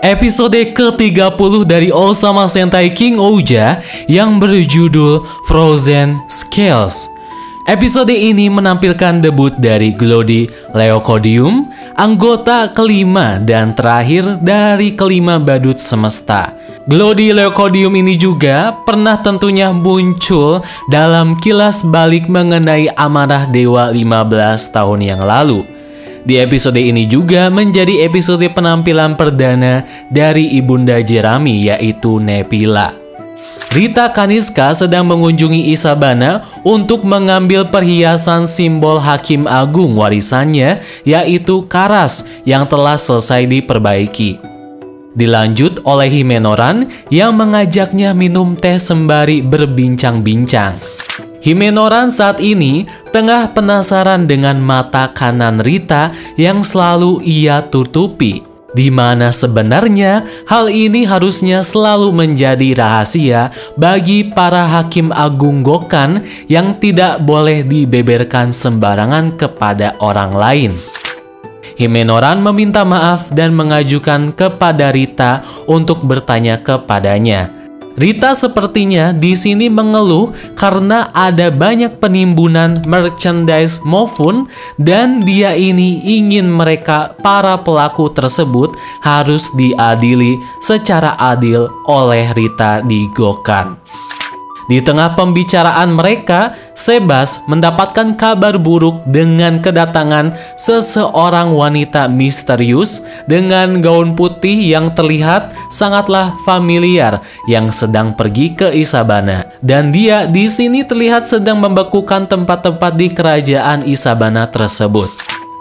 Episode ke-30 dari Osama Sentai King Ouija yang berjudul Frozen Scales. Episode ini menampilkan debut dari Glody Leocodium, anggota kelima dan terakhir dari kelima badut semesta. Glody Leocodium ini juga pernah tentunya muncul dalam kilas balik mengenai amarah Dewa 15 tahun yang lalu. Di episode ini juga menjadi episode penampilan perdana dari ibunda Jerami, yaitu Nepila. Rita Kaniska sedang mengunjungi Isabana untuk mengambil perhiasan simbol Hakim Agung warisannya, yaitu Karas yang telah selesai diperbaiki. Dilanjut oleh Himenoran yang mengajaknya minum teh sembari berbincang-bincang. Himenoran saat ini tengah penasaran dengan mata kanan Rita yang selalu ia tutupi, di mana sebenarnya hal ini harusnya selalu menjadi rahasia bagi para Hakim Agung Gokan yang tidak boleh dibeberkan sembarangan kepada orang lain. Himenoran meminta maaf dan mengajukan kepada Rita untuk bertanya kepadanya. Rita sepertinya di sini mengeluh karena ada banyak penimbunan merchandise Mofun dan dia ini ingin mereka para pelaku tersebut harus diadili secara adil oleh Rita di Gokan. Di tengah pembicaraan mereka, Sebas mendapatkan kabar buruk dengan kedatangan seseorang wanita misterius dengan gaun putih yang terlihat sangatlah familiar yang sedang pergi ke Isabana. Dan dia di sini terlihat sedang membekukan tempat-tempat di kerajaan Isabana tersebut.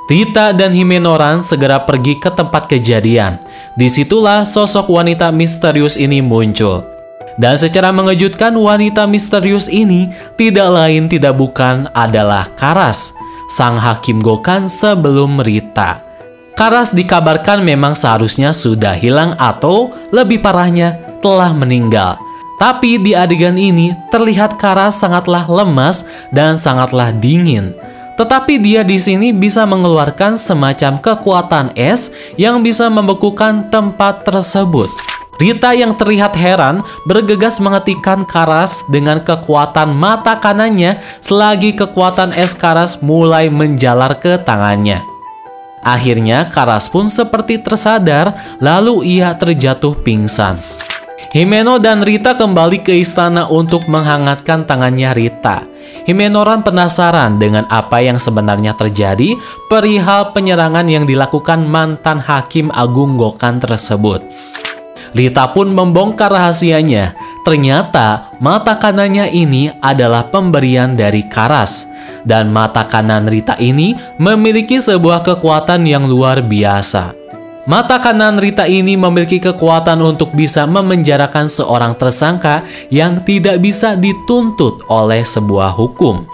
Rita dan Himenoran segera pergi ke tempat kejadian. Disitulah sosok wanita misterius ini muncul. Dan secara mengejutkan wanita misterius ini tidak lain tidak bukan adalah Karas, sang Hakim Gokan sebelum Rita. Karas dikabarkan memang seharusnya sudah hilang atau lebih parahnya telah meninggal. Tapi di adegan ini terlihat Karas sangatlah lemas dan sangatlah dingin. Tetapi dia di sini bisa mengeluarkan semacam kekuatan es yang bisa membekukan tempat tersebut. Rita yang terlihat heran bergegas menghentikan Karas dengan kekuatan mata kanannya selagi kekuatan es Karas mulai menjalar ke tangannya. Akhirnya Karas pun seperti tersadar lalu ia terjatuh pingsan. Himeno dan Rita kembali ke istana untuk menghangatkan tangannya Rita. Himenoran penasaran dengan apa yang sebenarnya terjadi perihal penyerangan yang dilakukan mantan Hakim Agung Gokan tersebut. Rita pun membongkar rahasianya. Ternyata mata kanannya ini adalah pemberian dari Karas. Dan mata kanan Rita ini memiliki sebuah kekuatan yang luar biasa. Mata kanan Rita ini memiliki kekuatan untuk bisa memenjarakan seorang tersangka yang tidak bisa dituntut oleh sebuah hukum.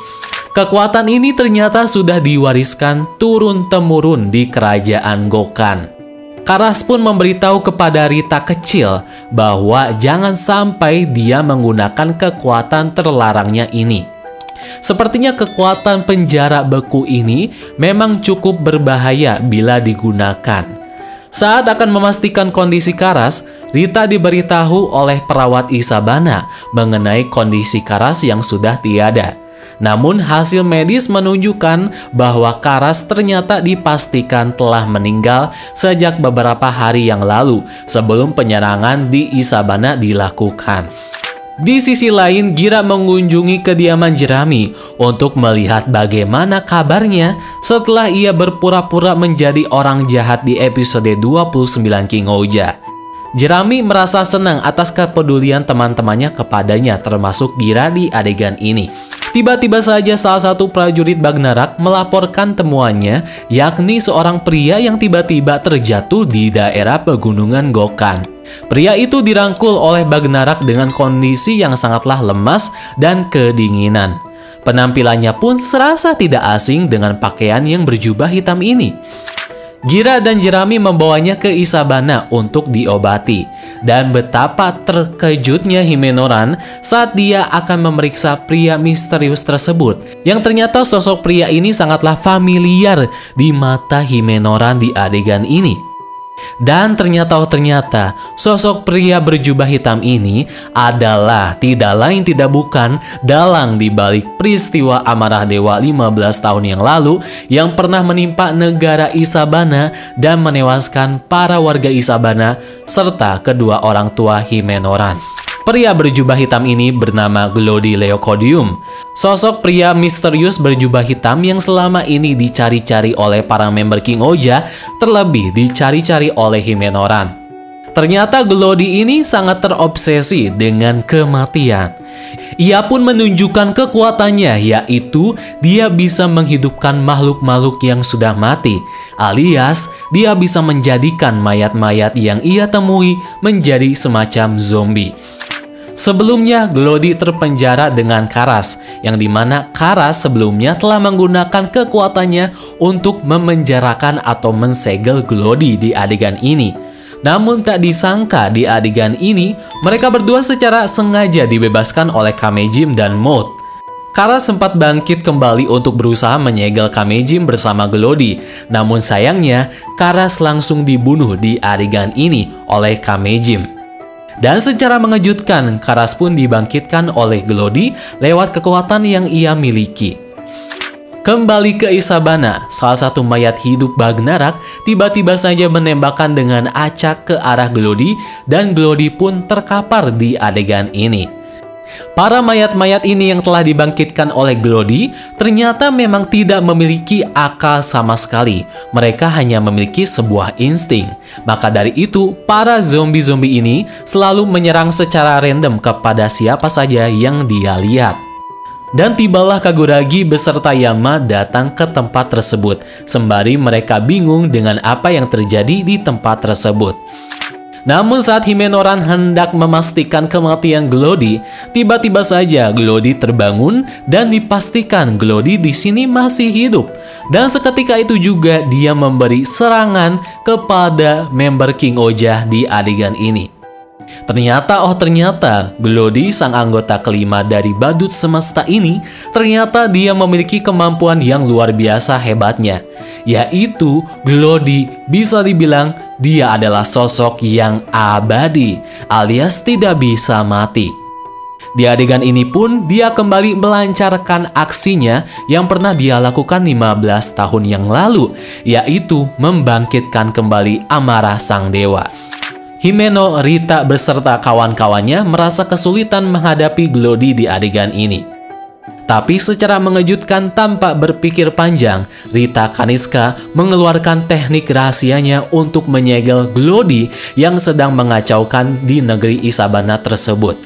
Kekuatan ini ternyata sudah diwariskan turun-temurun di kerajaan Gokan. Karas pun memberitahu kepada Rita kecil bahwa jangan sampai dia menggunakan kekuatan terlarangnya ini. Sepertinya kekuatan penjara beku ini memang cukup berbahaya bila digunakan. Saat akan memastikan kondisi Karas, Rita diberitahu oleh perawat Isabana mengenai kondisi Karas yang sudah tiada. Namun hasil medis menunjukkan bahwa Karas ternyata dipastikan telah meninggal sejak beberapa hari yang lalu sebelum penyerangan di Isabana dilakukan. Di sisi lain, Gira mengunjungi kediaman Jerami untuk melihat bagaimana kabarnya setelah ia berpura-pura menjadi orang jahat di episode 29 King Ouija. Jerami merasa senang atas kepedulian teman-temannya kepadanya termasuk Gira di adegan ini. Tiba-tiba saja salah satu prajurit Bagnarak melaporkan temuannya, yakni seorang pria yang tiba-tiba terjatuh di daerah pegunungan Gokan. Pria itu dirangkul oleh Bagnarak dengan kondisi yang sangatlah lemas dan kedinginan. Penampilannya pun serasa tidak asing dengan pakaian yang berjubah hitam ini. Gira dan Jerami membawanya ke Isabana untuk diobati. Dan betapa terkejutnya Himenoran saat dia akan memeriksa pria misterius tersebut. Yang ternyata sosok pria ini sangatlah familiar di mata Himenoran di adegan ini. Dan ternyata sosok pria berjubah hitam ini adalah tidak lain tidak bukan dalang di balik peristiwa amarah dewa 15 tahun yang lalu yang pernah menimpa negara Isabana dan menewaskan para warga Isabana serta kedua orang tua Himenoran. Pria berjubah hitam ini bernama Glody Leocodium. Sosok pria misterius berjubah hitam yang selama ini dicari-cari oleh para member King Oja, terlebih dicari-cari oleh Himenoran. Ternyata Glody ini sangat terobsesi dengan kematian. Ia pun menunjukkan kekuatannya, yaitu dia bisa menghidupkan makhluk-makhluk yang sudah mati, alias dia bisa menjadikan mayat-mayat yang ia temui menjadi semacam zombie. Sebelumnya, Glody terpenjara dengan Karas, yang dimana Karas sebelumnya telah menggunakan kekuatannya untuk memenjarakan atau mensegel Glody di adegan ini. Namun tak disangka di adegan ini, mereka berdua secara sengaja dibebaskan oleh Kamejim dan Maud. Karas sempat bangkit kembali untuk berusaha menyegel Kamejim bersama Glody. Namun sayangnya, Karas langsung dibunuh di adegan ini oleh Kamejim. Dan secara mengejutkan, Karas pun dibangkitkan oleh Glody lewat kekuatan yang ia miliki. Kembali ke Isabana, salah satu mayat hidup Bagnarak tiba-tiba saja menembakkan dengan acak ke arah Glody dan Glody pun terkapar di adegan ini. Para mayat-mayat ini yang telah dibangkitkan oleh Glody ternyata memang tidak memiliki akal sama sekali. Mereka hanya memiliki sebuah insting. Maka dari itu, para zombie-zombie ini selalu menyerang secara random kepada siapa saja yang dia lihat. Dan tibalah Kaguragi beserta Yama datang ke tempat tersebut, sembari mereka bingung dengan apa yang terjadi di tempat tersebut. Namun saat Himenoran hendak memastikan kematian Glody, tiba-tiba saja Glody terbangun dan dipastikan Glody di sini masih hidup. Dan seketika itu juga dia memberi serangan kepada member King Oja di adegan ini. Ternyata Glody, sang anggota kelima dari badut semesta ini, ternyata dia memiliki kemampuan yang luar biasa hebatnya, yaitu Glody bisa dibilang dia adalah sosok yang abadi, alias tidak bisa mati. Di adegan ini pun dia kembali melancarkan aksinya yang pernah dia lakukan 15 tahun yang lalu, yaitu membangkitkan kembali amarah sang dewa. Himeno, Rita beserta kawan-kawannya merasa kesulitan menghadapi Glody di adegan ini. Tapi secara mengejutkan tanpa berpikir panjang, Rita Kaniska mengeluarkan teknik rahasianya untuk menyegel Glody yang sedang mengacaukan di negeri Isabana tersebut.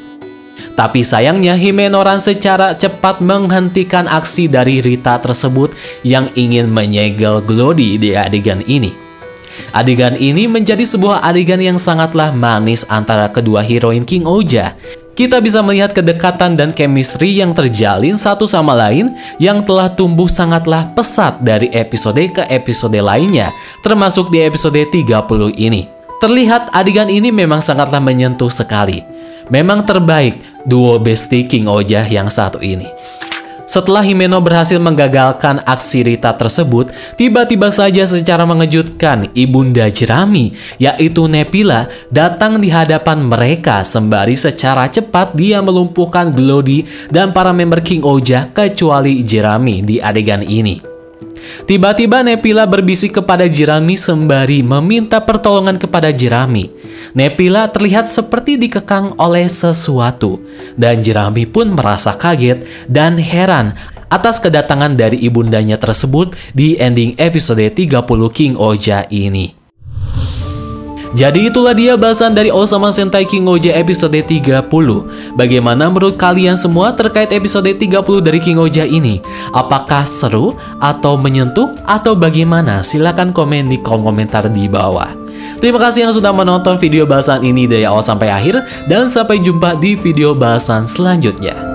Tapi sayangnya Himenoran secara cepat menghentikan aksi dari Rita tersebut yang ingin menyegel Glody di adegan ini. Adegan ini menjadi sebuah adegan yang sangatlah manis antara kedua heroin King Oja. Kita bisa melihat kedekatan dan chemistry yang terjalin satu sama lain yang telah tumbuh sangatlah pesat dari episode ke episode lainnya, termasuk di episode 30 ini. Terlihat adegan ini memang sangatlah menyentuh sekali. Memang terbaik duo bestie King Oja yang satu ini. Setelah Himeno berhasil menggagalkan aksi Rita tersebut, tiba-tiba saja secara mengejutkan Ibunda Jerami, yaitu Nepila, datang di hadapan mereka sembari secara cepat dia melumpuhkan Glody dan para member King Oja kecuali Jerami di adegan ini. Tiba-tiba Nepila berbisik kepada Jerami sembari meminta pertolongan kepada Jerami. Nepila terlihat seperti dikekang oleh sesuatu, dan Jerami pun merasa kaget dan heran atas kedatangan dari ibundanya tersebut di ending episode 30 King Oja ini. Jadi itulah dia bahasan dari Osama Sentai King Oja episode 30. Bagaimana menurut kalian semua terkait episode 30 dari King Oja ini? Apakah seru atau menyentuh atau bagaimana? Silahkan komen di kolom komentar di bawah. Terima kasih yang sudah menonton video bahasan ini dari awal sampai akhir, dan sampai jumpa di video bahasan selanjutnya.